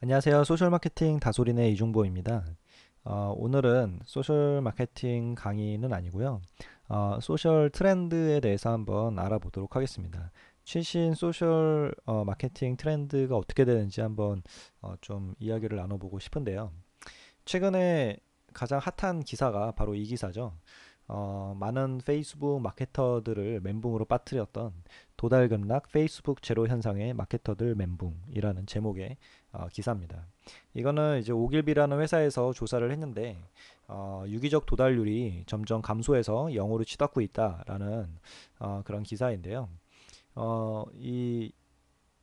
안녕하세요. 소셜마케팅 다솔인의 이중보입니다. 오늘은 소셜마케팅 강의는 아니고요. 소셜 트렌드에 대해서 한번 알아보도록 하겠습니다. 최신 소셜 마케팅 트렌드가 어떻게 되는지 한번 좀 이야기를 나눠보고 싶은데요. 최근에 가장 핫한 기사가 바로 이 기사죠. 많은 페이스북 마케터들을 멘붕으로 빠뜨렸던 도달급락 페이스북 제로 현상의 마케터들 멘붕이라는 제목의 기사입니다. 이거는 이제 오길비라는 회사에서 조사를 했는데 유기적 도달률이 점점 감소해서 0으로 치닫고 있다라는 그런 기사인데요. 이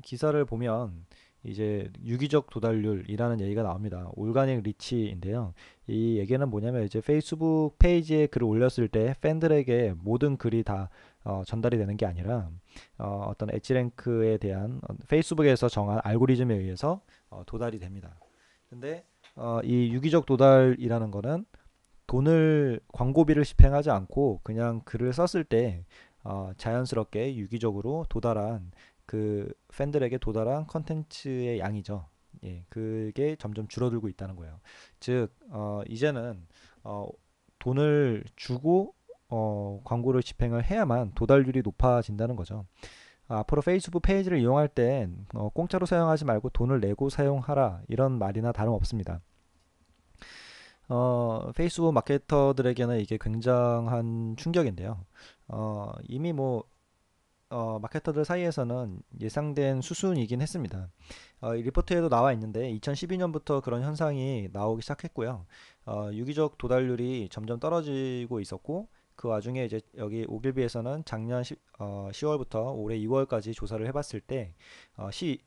기사를 보면 이제 유기적 도달률이라는 얘기가 나옵니다. 올가닉 리치인데요. 이 얘기는 뭐냐면 이제 페이스북 페이지에 글을 올렸을 때 팬들에게 모든 글이 다 전달이 되는 게 아니라 어떤 엣지랭크에 대한 페이스북에서 정한 알고리즘에 의해서 도달이 됩니다. 근데 이 유기적 도달이라는 거는 돈을 광고비를 집행하지 않고 그냥 글을 썼을 때 자연스럽게 유기적으로 도달한 그 팬들에게 도달한 컨텐츠의 양이죠. 예, 그게 점점 줄어들고 있다는 거예요. 즉, 이제는 돈을 주고 광고를 집행을 해야만 도달률이 높아진다는 거죠. 앞으로 페이스북 페이지를 이용할 땐 공짜로 사용하지 말고 돈을 내고 사용하라 이런 말이나 다름없습니다. 페이스북 마케터들에게는 이게 굉장한 충격인데요. 이미 뭐 마케터들 사이에서는 예상된 수순이긴 했습니다. 이 리포트에도 나와 있는데 2012년부터 그런 현상이 나오기 시작했고요. 유기적 도달률이 점점 떨어지고 있었고 그 와중에 이제 여기 오길비에서는 작년 10월부터 올해 2월까지 조사를 해봤을 때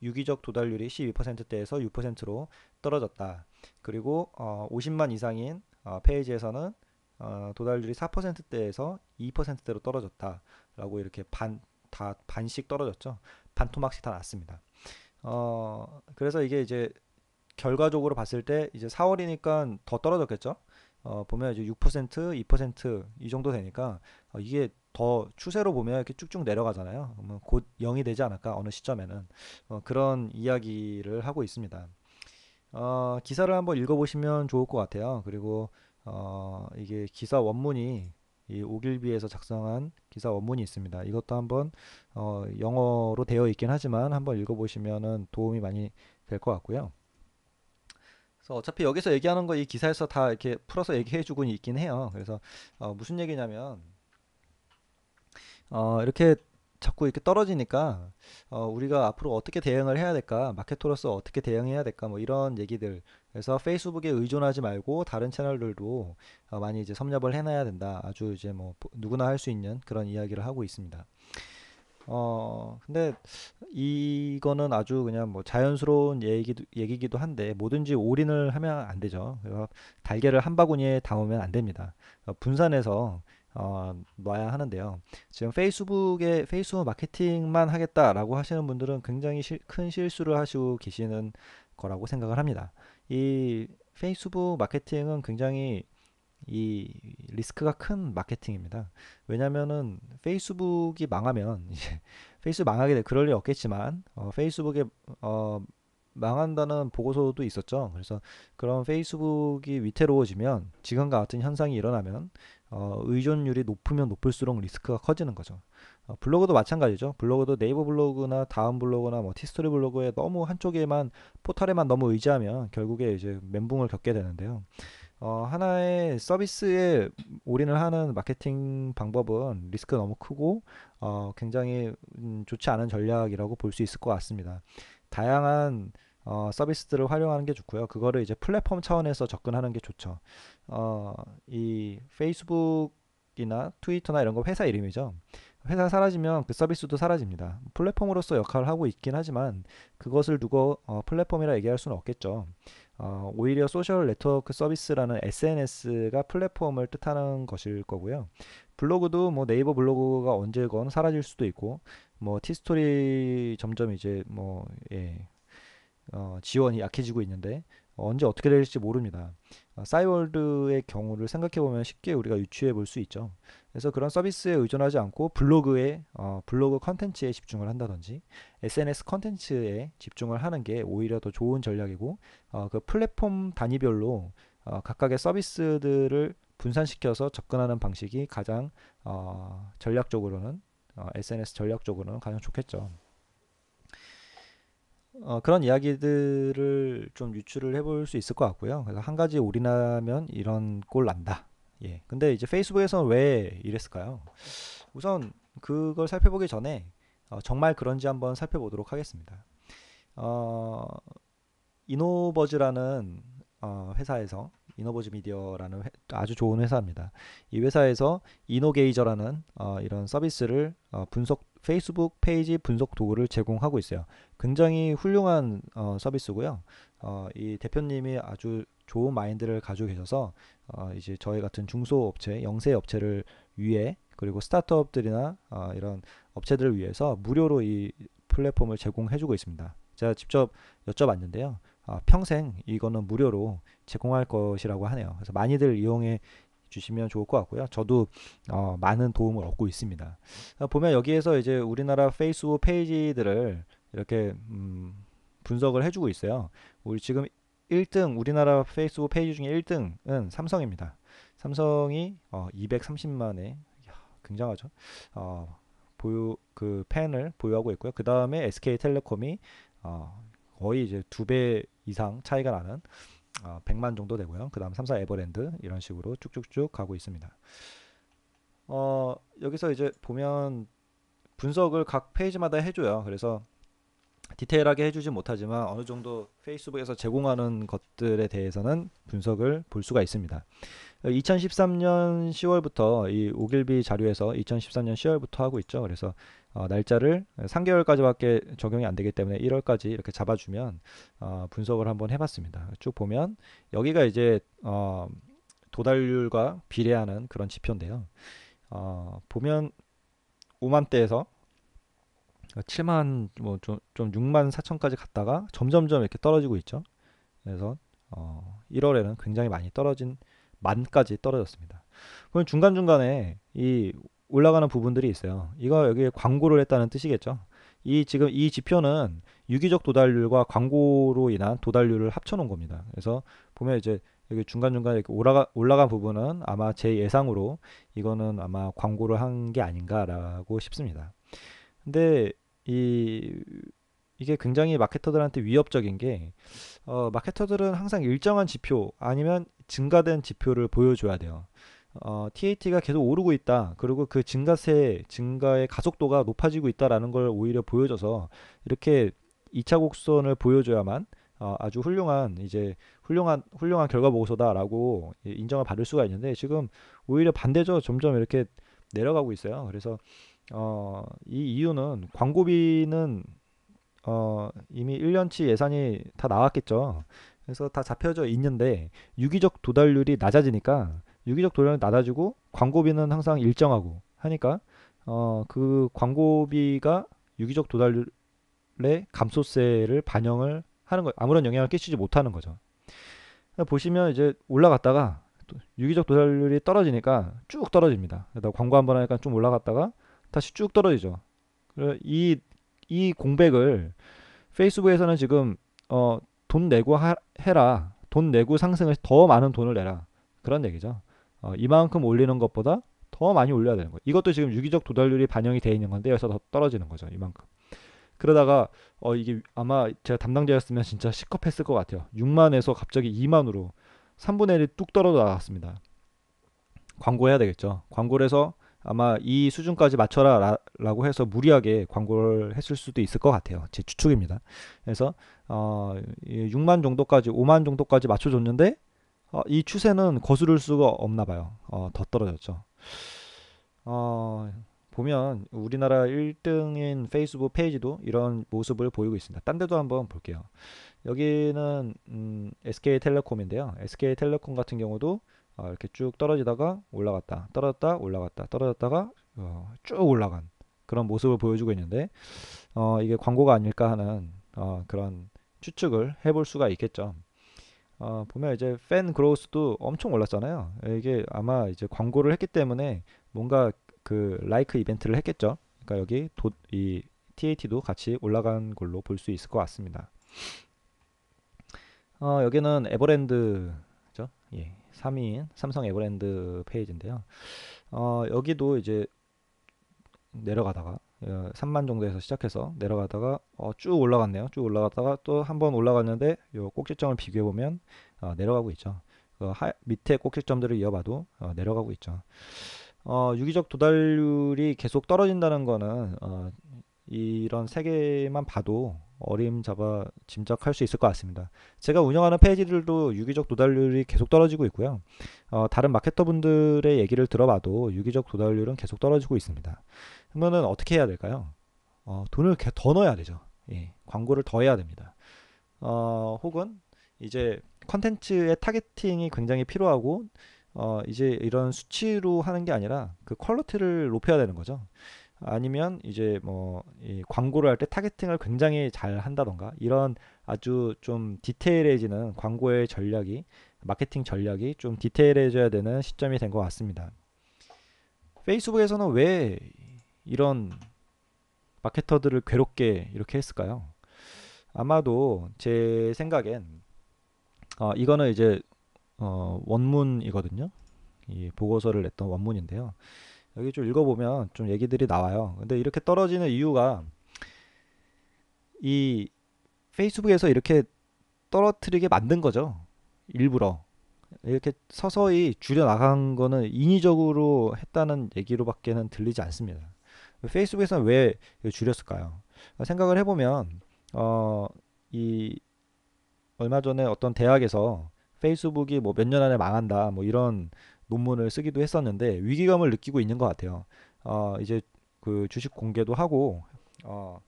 유기적 도달률이 12%대에서 6%로 떨어졌다. 그리고 50만 이상인 페이지에서는 도달률이 4%대에서 2%대로 떨어졌다라고 이렇게 다 반씩 떨어졌죠. 반토막씩 다 났습니다. 그래서 이게 이제 결과적으로 봤을 때 이제 4월이니까 더 떨어졌겠죠. 보면 이제 6%, 2%이 정도 되니까 이게 더 추세로 보면 이렇게 쭉쭉 내려가잖아요. 곧 0이 되지 않을까 어느 시점에는 그런 이야기를 하고 있습니다. 기사를 한번 읽어보시면 좋을 것 같아요. 그리고 이게 기사 원문이 이 오길비에서 작성한 기사 원문이 있습니다. 이것도 한번 영어로 되어 있긴 하지만 한번 읽어보시면은 도움이 많이 될 것 같고요. 그래서 어차피 여기서 얘기하는 거 이 기사에서 다 이렇게 풀어서 얘기해주고 있긴 해요. 그래서 무슨 얘기냐면 이렇게 자꾸 이렇게 떨어지니까 우리가 앞으로 어떻게 대응을 해야 될까? 마케터로서 어떻게 대응해야 될까? 뭐 이런 얘기들. 그래서 페이스북에 의존하지 말고 다른 채널들도 많이 이제 섭렵을 해놔야 된다. 아주 이제 뭐 누구나 할 수 있는 그런 이야기를 하고 있습니다. 근데 이거는 아주 그냥 뭐 자연스러운 얘기기도 한데 뭐든지 올인을 하면 안 되죠. 그래서 달걀을 한 바구니에 담으면 안 됩니다. 분산해서 놔야 하는데요. 지금 페이스북에 페이스북 마케팅만 하겠다라고 하시는 분들은 굉장히 큰 실수를 하시고 계시는 거라고 생각을 합니다. 이 페이스북 마케팅은 굉장히 이 리스크가 큰 마케팅입니다. 왜냐면은 페이스북이 망하면 이제 페이스북 망하게 될 그럴 리 없겠지만 페이스북에 어, 망한다는 보고서도 있었죠. 그래서 그런 페이스북이 위태로워지면 지금과 같은 현상이 일어나면 의존율이 높으면 높을수록 리스크가 커지는 거죠. 블로그도 마찬가지죠. 블로그도 네이버 블로그나 다음 블로그나 뭐 티스토리 블로그에 너무 한쪽에만 포털에만 너무 의지하면 결국에 이제 멘붕을 겪게 되는데요. 하나의 서비스에 올인을 하는 마케팅 방법은 리스크가 너무 크고 굉장히 좋지 않은 전략이라고 볼 수 있을 것 같습니다. 다양한 서비스들을 활용하는 게 좋고요. 그거를 이제 플랫폼 차원에서 접근하는 게 좋죠. 이 페이스북이나 트위터나 이런 거 회사 이름이죠. 회사가 사라지면 그 서비스도 사라집니다. 플랫폼으로서 역할을 하고 있긴 하지만 그것을 두고 플랫폼이라 얘기할 수는 없겠죠. 오히려 소셜 네트워크 서비스라는 SNS가 플랫폼을 뜻하는 것일 거고요. 블로그도 뭐 네이버 블로그가 언제건 사라질 수도 있고, 뭐 티스토리 점점 이제 뭐 지원이 약해지고 있는데 언제 어떻게 될지 모릅니다. 싸이월드의 경우를 생각해 보면 쉽게 우리가 유추해 볼 수 있죠. 그래서 그런 서비스에 의존하지 않고 블로그 컨텐츠에 집중을 한다든지 SNS 컨텐츠에 집중을 하는 게 오히려 더 좋은 전략이고, 그 플랫폼 단위별로 각각의 서비스들을 분산시켜서 접근하는 방식이 가장 전략적으로는 SNS 전략적으로는 가장 좋겠죠. 그런 이야기들을 좀 유추를 해볼 수 있을 것 같고요. 그래서 한 가지 올인하면 이런 꼴 난다. 예. 근데 이제 페이스북에서는 왜 이랬을까요? 우선 그걸 살펴보기 전에 정말 그런지 한번 살펴보도록 하겠습니다. 어, 이노버즈라는 회사에서 이노버즈 미디어라는 아주 좋은 회사입니다. 이 회사에서 이노게이저라는 이런 서비스를 페이스북 페이지 분석 도구를 제공하고 있어요. 굉장히 훌륭한 서비스고요. 이 대표님이 아주 좋은 마인드를 가지고 계셔서 이제 저희 같은 중소업체, 영세 업체를 위해, 그리고 스타트업들이나 이런 업체들을 위해서 무료로 이 플랫폼을 제공해주고 있습니다. 제가 직접 여쭤봤는데요. 평생 이거는 무료로 제공할 것이라고 하네요. 그래서 많이들 이용해 주시면 좋을 것 같고요. 저도 많은 도움을 얻고 있습니다. 보면 여기에서 이제 우리나라 페이스북 페이지들을 이렇게 분석을 해주고 있어요. 우리 지금 1등, 우리나라 페이스북 페이지 중에 1등은 삼성입니다. 삼성이 230만의, 굉장하죠. 그 펜을 보유하고 있고요. 그 다음에 SK텔레콤이 거의 이제 2배 이상 차이가 나는 100만 정도 되고요. 그 다음 삼성 에버랜드, 이런 식으로 쭉쭉쭉 가고 있습니다. 여기서 이제 보면 분석을 각 페이지마다 해줘요. 그래서 디테일하게 해주지 못하지만 어느 정도 페이스북에서 제공하는 것들에 대해서는 분석을 볼 수가 있습니다. 2013년 10월부터 이 오길비 자료에서 2013년 10월부터 하고 있죠. 그래서 날짜를 3개월까지밖에 적용이 안 되기 때문에 1월까지 이렇게 잡아주면 분석을 한번 해봤습니다. 쭉 보면 여기가 이제 도달률과 비례하는 그런 지표인데요. 보면 5만대에서 7만, 좀 6만 4천까지 갔다가 점점점 이렇게 떨어지고 있죠. 그래서 1월에는 굉장히 많이 떨어진, 만까지 떨어졌습니다. 그럼 중간중간에 이 올라가는 부분들이 있어요. 이거 여기에 광고를 했다는 뜻이겠죠. 지금 이 지표는 유기적 도달률과 광고로 인한 도달률을 합쳐놓은 겁니다. 그래서 보면 이제 여기 중간중간에 이렇게 올라간 부분은 아마 제 예상으로 이거는 아마 광고를 한 게 아닌가라고 싶습니다. 근데 이 이게 굉장히 마케터들한테 위협적인 게, 마케터들은 항상 일정한 지표 아니면 증가된 지표를 보여줘야 돼요. TAT가 계속 오르고 있다. 그리고 그 증가의 가속도가 높아지고 있다라는 걸 오히려 보여줘서 이렇게 2차 곡선을 보여줘야만 아주 훌륭한 결과 보고서다라고 인정을 받을 수가 있는데, 지금 오히려 반대죠. 점점 이렇게 내려가고 있어요. 그래서 이 이유는 광고비는 이미 1년치 예산이 다 나왔겠죠. 그래서 다 잡혀져 있는데 유기적 도달률이 낮아지니까, 유기적 도달률이 낮아지고 광고비는 항상 일정하고 하니까 그 광고비가 유기적 도달률의 감소세를 반영을 하는 거, 아무런 영향을 끼치지 못하는 거죠. 보시면 이제 올라갔다가 또 유기적 도달률이 떨어지니까 쭉 떨어집니다. 그러다 광고 한번 하니까 좀 올라갔다가 다시 쭉 떨어지죠. 이 공백을 페이스북에서는 지금 돈 내고 해라, 돈 내고 상승을, 더 많은 돈을 내라, 그런 얘기죠. 이만큼 올리는 것보다 더 많이 올려야 되는 거예요. 이것도 지금 유기적 도달률이 반영이 되어 있는 건데 여기서 더 떨어지는 거죠, 이만큼. 그러다가 이게 아마 제가 담당자였으면 진짜 시겁했을 것 같아요. 6만에서 갑자기 2만으로 3분의 1이 뚝 떨어져 나갔습니다. 광고해야 되겠죠. 광고를 해서 아마 이 수준까지 맞춰라 라고 해서 무리하게 광고를 했을 수도 있을 것 같아요. 제 추측입니다. 그래서 6만 정도까지, 5만 정도까지 맞춰줬는데 이 추세는 거스를 수가 없나 봐요. 더 떨어졌죠. 보면 우리나라 1등인 페이스북 페이지도 이런 모습을 보이고 있습니다. 딴 데도 한번 볼게요. 여기는 SK텔레콤인데요. SK텔레콤 같은 경우도 이렇게 쭉 떨어지다가 올라갔다, 떨어졌다, 올라갔다, 떨어졌다가 쭉 올라간 그런 모습을 보여주고 있는데, 이게 광고가 아닐까 하는 그런 추측을 해볼 수가 있겠죠. 보면 이제 팬 그로우스도 엄청 올랐잖아요. 이게 아마 이제 광고를 했기 때문에 뭔가 그 라이크 이벤트를 했겠죠. 그러니까 여기 이 TAT도 같이 올라간 걸로 볼 수 있을 것 같습니다. 여기는 에버랜드죠. 예, 3위인 삼성 에버랜드 페이지인데요. 여기도 이제 내려가다가 3만 정도에서 시작해서 내려가다가 쭉 올라갔네요. 쭉 올라갔다가 또 한 번 올라갔는데 요 꼭지점을 비교해 보면 내려가고 있죠. 밑에 꼭지점들을 이어봐도 내려가고 있죠. 유기적 도달률이 계속 떨어진다는 거는 이런 세계만 봐도 어림잡아 짐작할 수 있을 것 같습니다. 제가 운영하는 페이지들도 유기적 도달률이 계속 떨어지고 있고요. 다른 마케터분들의 얘기를 들어봐도 유기적 도달률은 계속 떨어지고 있습니다. 그러면은 어떻게 해야 될까요? 돈을 더 넣어야 되죠. 예, 광고를 더 해야 됩니다. 혹은 이제 컨텐츠의 타겟팅이 굉장히 필요하고 이제 이런 수치로 하는 게 아니라 그 퀄리티를 높여야 되는 거죠. 아니면 이제 뭐 이 광고를 할 때 타겟팅을 굉장히 잘 한다던가 이런 아주 좀 디테일해지는 광고의 전략이 마케팅 전략이 좀 디테일해져야 되는 시점이 된 것 같습니다. 페이스북에서는 왜 이런 마케터들을 괴롭게 이렇게 했을까요? 아마도 제 생각엔 이거는 이제 원문이거든요. 이 보고서를 냈던 원문인데요. 여기 좀 읽어보면 좀 얘기들이 나와요. 근데 이렇게 떨어지는 이유가 이 페이스북에서 이렇게 떨어뜨리게 만든 거죠. 일부러. 이렇게 서서히 줄여 나간 거는 인위적으로 했다는 얘기로밖에는 들리지 않습니다. 페이스북에서는 왜 줄였을까요? 생각을 해보면 이 얼마 전에 어떤 대학에서 페이스북이 뭐 몇 년 안에 망한다 뭐 이런 논문을 쓰기도 했었는데 위기감을 느끼고 있는 것 같아요. 이제 그 주식 공개도 하고 어,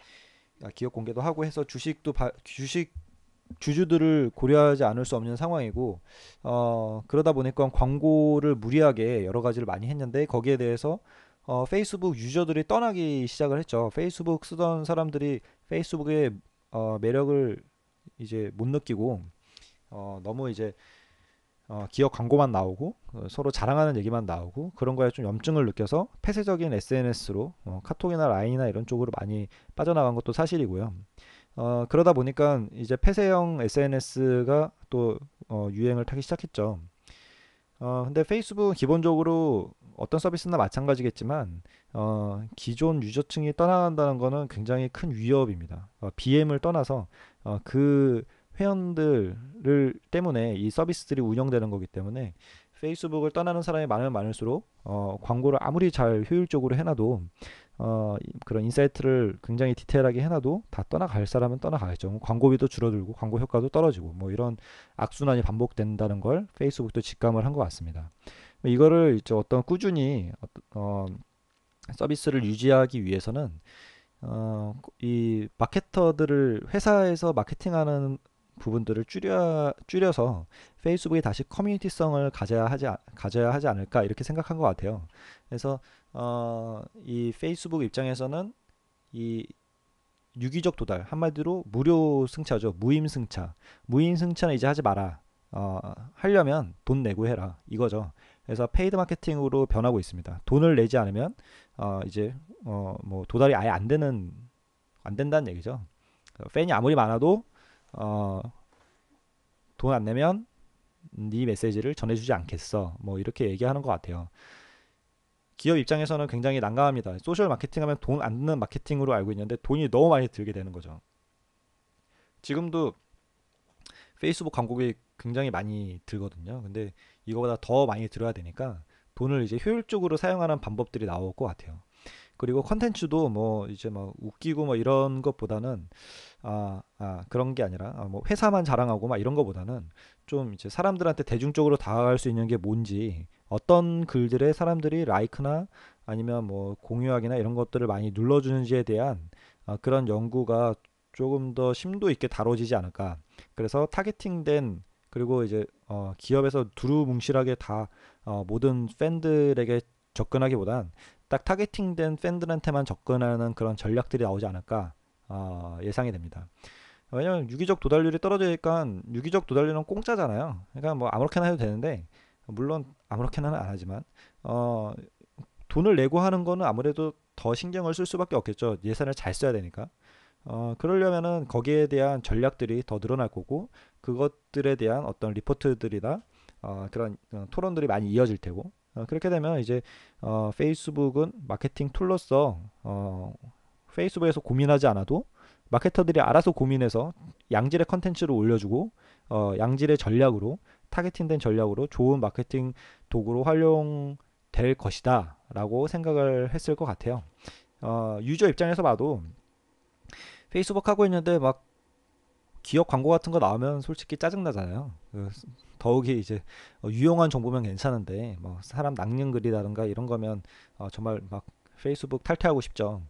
기업 공개도 하고 해서 주식 주주들을 고려하지 않을 수 없는 상황이고 그러다 보니까 광고를 무리하게 여러 가지를 많이 했는데 거기에 대해서 페이스북 유저들이 떠나기 시작을 했죠. 페이스북 쓰던 사람들이 페이스북의 매력을 이제 못 느끼고 너무 이제 기업 광고만 나오고 서로 자랑하는 얘기만 나오고 그런 거에 좀 염증을 느껴서 폐쇄적인 SNS로 카톡이나 라인이나 이런 쪽으로 많이 빠져나간 것도 사실이고요. 그러다 보니까 이제 폐쇄형 SNS가 또 유행을 타기 시작했죠. 근데 페이스북은 기본적으로 어떤 서비스나 마찬가지겠지만 기존 유저층이 떠나간다는 거는 굉장히 큰 위협입니다. BM을 떠나서 그 회원들을 때문에 이 서비스들이 운영되는 거기 때문에 페이스북을 떠나는 사람이 많으면 많을수록 광고를 아무리 잘 효율적으로 해놔도 그런 인사이트를 굉장히 디테일하게 해놔도 다 떠나갈 사람은 떠나가겠죠. 광고비도 줄어들고 광고 효과도 떨어지고 뭐 이런 악순환이 반복된다는 걸 페이스북도 직감을 한 것 같습니다. 이거를 이제 어떤 꾸준히 서비스를 유지하기 위해서는 이 마케터들을 회사에서 마케팅하는 부분들을 줄여서 페이스북에 다시 커뮤니티성을 가져야 하지 않을까 이렇게 생각한 것 같아요. 그래서 이 페이스북 입장에서는 이 유기적 도달 한마디로 무료 승차죠. 무임 승차. 무임 승차는 이제 하지 마라. 하려면 돈 내고 해라 이거죠. 그래서 페이드 마케팅으로 변하고 있습니다. 돈을 내지 않으면 이제 뭐 도달이 아예 안 된다는 얘기죠. 팬이 아무리 많아도 돈 안 내면 네 메시지를 전해주지 않겠어. 뭐 이렇게 얘기하는 것 같아요. 기업 입장에서는 굉장히 난감합니다. 소셜 마케팅하면 돈 안 드는 마케팅으로 알고 있는데 돈이 너무 많이 들게 되는 거죠. 지금도 페이스북 광고비 굉장히 많이 들거든요. 근데 이거보다 더 많이 들어야 되니까 돈을 이제 효율적으로 사용하는 방법들이 나올 것 같아요. 그리고 컨텐츠도 뭐 이제 막 웃기고 뭐 이런 것보다는 그런 게 아니라 뭐 회사만 자랑하고 막 이런 것보다는 좀 이제 사람들한테 대중적으로 다가갈 수 있는 게 뭔지 어떤 글들에 사람들이 라이크나 아니면 뭐 공유하기나 이런 것들을 많이 눌러주는지에 대한 그런 연구가 조금 더 심도 있게 다뤄지지 않을까. 그래서 타겟팅된 그리고 이제 기업에서 두루뭉실하게 다 모든 팬들에게 접근하기보단 딱 타겟팅된 팬들한테만 접근하는 그런 전략들이 나오지 않을까 예상이 됩니다. 왜냐면 유기적 도달률이 떨어지니까 유기적 도달률은 공짜잖아요. 그러니까 뭐 아무렇게나 해도 되는데 물론 아무렇게나는 안 하지만 어, 돈을 내고 하는 거는 아무래도 더 신경을 쓸 수밖에 없겠죠. 예산을 잘 써야 되니까. 그러려면은 거기에 대한 전략들이 더 늘어날 거고 그것들에 대한 어떤 리포트들이나 그런 토론들이 많이 이어질 테고 그렇게 되면 이제 페이스북은 마케팅 툴로서 페이스북에서 고민하지 않아도 마케터들이 알아서 고민해서 양질의 컨텐츠를 올려주고 양질의 전략으로 타겟팅된 전략으로 좋은 마케팅 도구로 활용될 것이다 라고 생각을 했을 것 같아요. 유저 입장에서 봐도 페이스북 하고 있는데 막 기업 광고 같은 거 나오면 솔직히 짜증 나잖아요. 더욱이 이제 유용한 정보면 괜찮은데 뭐 사람 낚는 글이라든가 이런 거면 정말 막 페이스북 탈퇴하고 싶죠.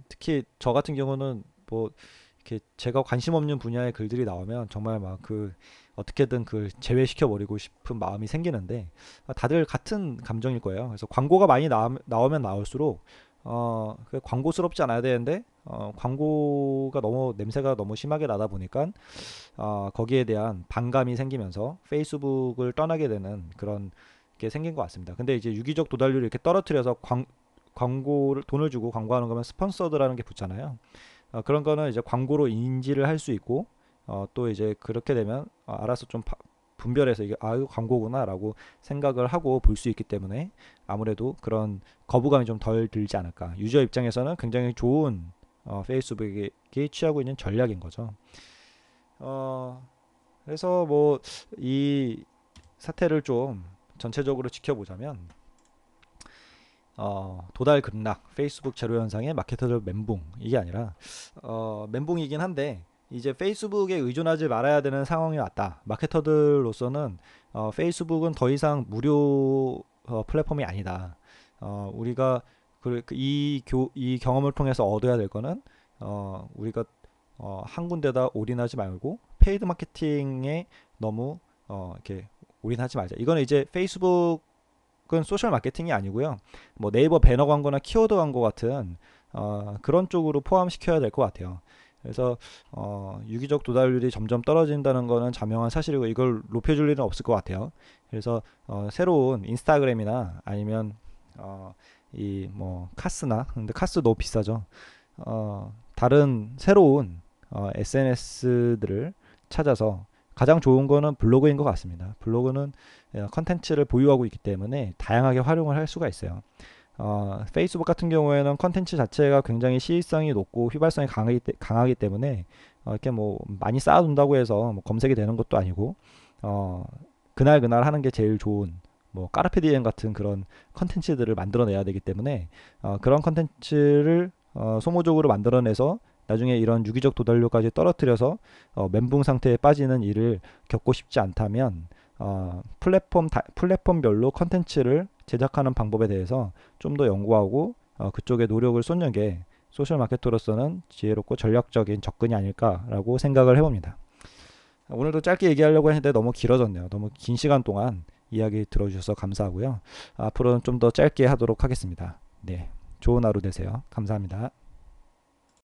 특히 저 같은 경우는 뭐 이렇게 제가 관심 없는 분야의 글들이 나오면 정말 막 그 어떻게든 그 제외시켜 버리고 싶은 마음이 생기는데 다들 같은 감정일 거예요. 그래서 광고가 많이 나오면 나올수록 그 광고스럽지 않아야 되는데 광고가 너무 냄새가 너무 심하게 나다 보니까 거기에 대한 반감이 생기면서 페이스북을 떠나게 되는 그런 게 생긴 것 같습니다. 근데 이제 유기적 도달률을 이렇게 떨어뜨려서 광고를 돈을 주고 광고하는 거면 스폰서드라는 게 붙잖아요. 그런 거는 이제 광고로 인지를 할 수 있고 또 이제 그렇게 되면 알아서 좀 분별해서 이게 이거 광고구나라고 생각을 하고 볼 수 있기 때문에 아무래도 그런 거부감이 좀 덜 들지 않을까. 유저 입장에서는 굉장히 좋은 페이스북이 취하고 있는 전략인 거죠. 어, 그래서 뭐 이 사태를 좀 전체적으로 지켜보자면 도달 급락, 페이스북 제로 현상의 마케터들 멘붕 이게 아니라 멘붕이긴 한데 이제 페이스북에 의존하지 말아야 되는 상황이 왔다. 마케터들로서는 페이스북은 더 이상 무료 플랫폼이 아니다. 우리가 이 경험을 통해서 얻어야 될 거는 우리가 한 군데다 올인하지 말고 페이드 마케팅에 너무 이렇게 올인하지 말자. 이거는 이제 페이스북은 소셜 마케팅이 아니고요. 뭐 네이버 배너 광고나 키워드 광고 같은 그런 쪽으로 포함시켜야 될 것 같아요. 그래서 유기적 도달률이 점점 떨어진다는 거는 자명한 사실이고 이걸 높여줄 일은 없을 것 같아요. 그래서 새로운 인스타그램이나 아니면 이 뭐 카스나 근데 카스 너무 비싸죠. 다른 새로운 SNS들을 찾아서 가장 좋은 거는 블로그인 것 같습니다. 블로그는 컨텐츠를 보유하고 있기 때문에 다양하게 활용을 할 수가 있어요. 페이스북 같은 경우에는 컨텐츠 자체가 굉장히 시의성이 높고 휘발성이 강하기 때문에 이렇게 뭐 많이 쌓아둔다고 해서 뭐 검색이 되는 것도 아니고 그날 그날 하는 게 제일 좋은 뭐 까르페디엠 같은 그런 컨텐츠들을 만들어내야 되기 때문에 그런 컨텐츠를 소모적으로 만들어내서 나중에 이런 유기적 도달률까지 떨어뜨려서 멘붕 상태에 빠지는 일을 겪고 싶지 않다면 플랫폼별로 컨텐츠를 제작하는 방법에 대해서 좀 더 연구하고 그쪽에 노력을 쏟는 게 소셜 마케터로서는 지혜롭고 전략적인 접근이 아닐까라고 생각을 해봅니다. 오늘도 짧게 얘기하려고 했는데 너무 길어졌네요. 너무 긴 시간 동안 이야기 들어주셔서 감사하고요. 앞으로는 좀 더 짧게 하도록 하겠습니다. 네, 좋은 하루 되세요. 감사합니다.